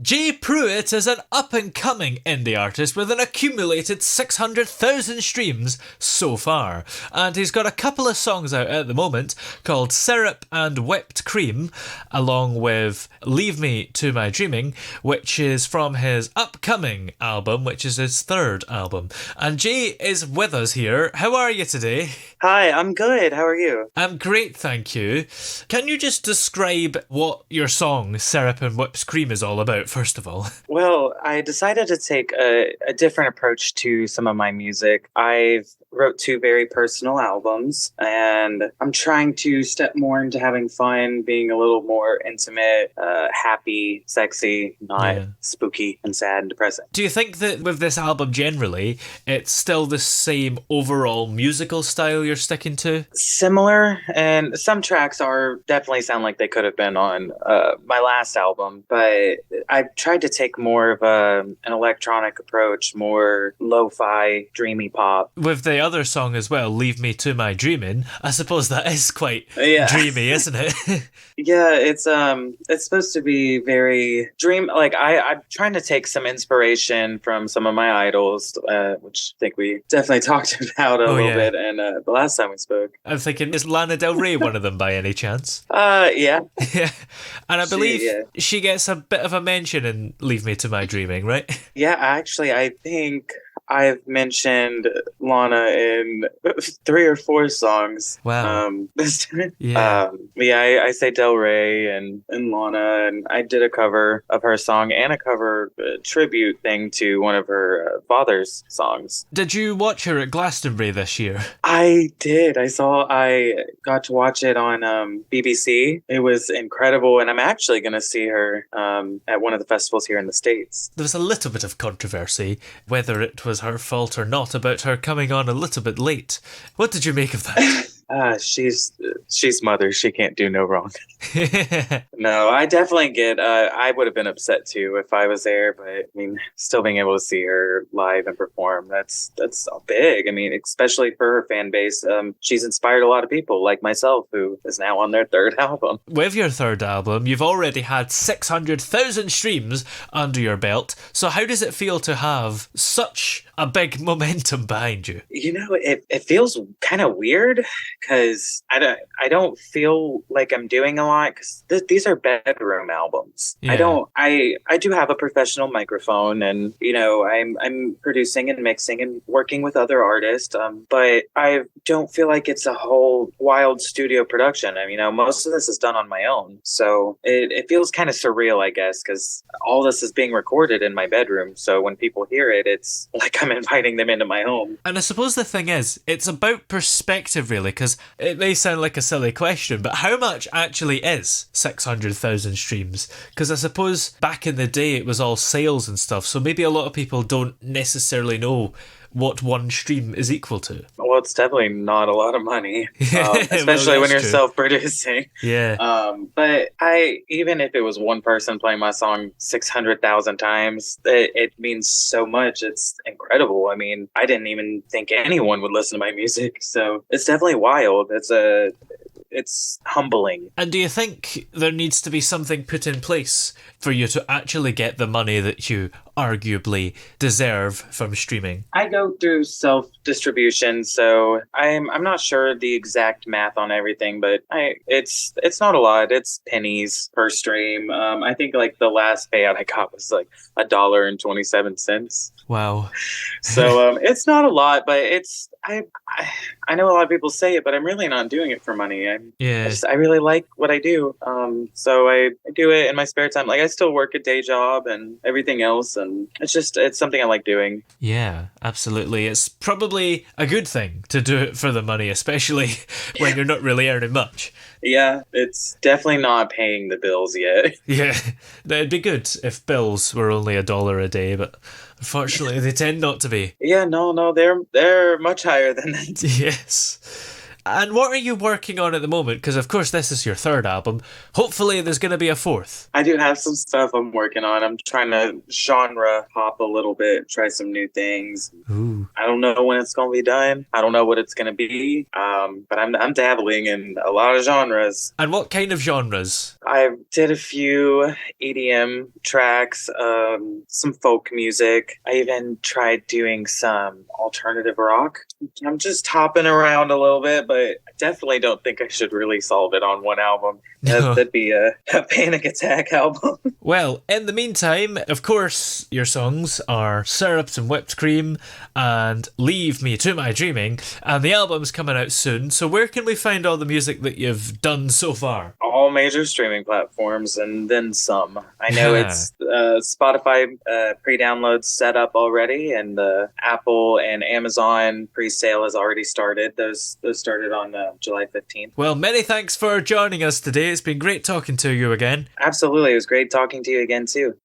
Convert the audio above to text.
Jay Pruitt is an up-and-coming indie artist with an accumulated 600,000 streams so far, and he's got a couple of songs out at the moment called Syrup and Whipped Cream, along with Leave Me to My Dreaming, which is from his upcoming album, which is his third album. And Jay is with us here. How are you today? Hi, I'm good. How are you? I'm great, thank you. Can you just describe what your song Syrup and Whipped Cream is all about, first of all? Well, I decided to take a different approach to some of my music. I've wrote two very personal albums, and I'm trying to step more into having fun, being a little more intimate, happy, sexy, not spooky and sad and depressing. Do you think that with this album generally, it's still the same overall musical style you're sticking to? Similar, and some tracks are definitely sound like they could have been on my last album, but I've tried to take more of an electronic approach, more lo-fi, dreamy pop. With the other song as well, Leave Me to My Dreamin', I suppose that is quite dreamy, isn't it? Yeah, it's supposed to be very dream. Like I'm trying to take some inspiration from some of my idols, which I think we definitely talked about a little bit, and the last time we spoke. I'm thinking, is Lana Del Rey one of them by any chance? Yeah. Yeah, and I believe she gets a bit of a mention in Leave Me to My Dreaming, right? Yeah, actually, I think I've mentioned Lana in 3 or 4 songs. Wow. I say Del Rey and Lana, and I did a cover of her song and a cover tribute thing to one of her father's songs. Did you watch her at Glastonbury this year? I did. I got to watch it on BBC. It was incredible, and I'm actually going to see her at one of the festivals here in the States. There was a little bit of controversy, whether it was her fault or not, about her coming on a little bit late. What did you make of that? She's mother. She can't do no wrong. No, I definitely get. I would have been upset too if I was there, but I mean, still being able to see her live and perform, that's big. I mean, especially for her fan base. She's inspired a lot of people like myself, who is now on their third album. With your third album, you've already had 600,000 streams under your belt. So how does it feel to have such a big momentum behind you? You know, it feels kind of weird because I don't feel like I'm doing a lot because these are bedroom albums. Yeah. I do have a professional microphone, and you know I'm producing and mixing and working with other artists. But I don't feel like it's a whole wild studio production. I mean, you know, most of this is done on my own, so it feels kind of surreal, I guess, because all this is being recorded in my bedroom. So when people hear it, it's like I'm inviting them into my home. And I suppose the thing is, it's about perspective, really, because it may sound like a silly question, but how much actually is 600,000 streams? Because I suppose back in the day it was all sales and stuff, so maybe a lot of people don't necessarily know what one stream is equal to. Well, it's definitely not a lot of money, especially when you're self-producing. Yeah. But even if it was one person playing my song 600,000 times, it means so much. It's incredible. I mean, I didn't even think anyone would listen to my music, so it's definitely wild. It's humbling. And do you think there needs to be something put in place for you to actually get the money that you arguably deserve from streaming? I go through self-distribution, so I'm not sure the exact math on everything, but it's not a lot. It's pennies per stream. I think like the last payout I got was like $1.27. Wow. So it's not a lot, but I know a lot of people say it, but I'm really not doing it for money. I really like what I do. So I do it in my spare time. Like I still work a day job and everything else, and it's something I like doing. Yeah, absolutely. It's probably a good thing to do it for the money, especially when you're not really earning much. Yeah, it's definitely not paying the bills yet. Yeah, it'd be good if bills were only $1 a day, but unfortunately they tend not to be. Yeah, no, they're much higher than that. Yes. And what are you working on at the moment? Because, of course, this is your third album. Hopefully, there's going to be a fourth. I do have some stuff I'm working on. I'm trying to genre hop a little bit, try some new things. Ooh. I don't know when it's going to be done. I don't know what it's going to be. But I'm dabbling in a lot of genres. And what kind of genres? I did a few EDM tracks, some folk music. I even tried doing some alternative rock. I'm just hopping around a little bit, but I definitely don't think I should release all of it on one album. That'd be a panic attack album. Well, in the meantime, of course, your songs are Syrups and Whipped Cream and Leave Me to My Dreaming, and the album's coming out soon. So where can we find all the music that you've done so far? All major streaming platforms and then some. I know it's Spotify pre-downloads set up already, and Apple and Amazon pre-sale has already started. Those started on July 15th. Well, many thanks for joining us today. It's been great talking to you again. Absolutely. It was great talking to you again, too.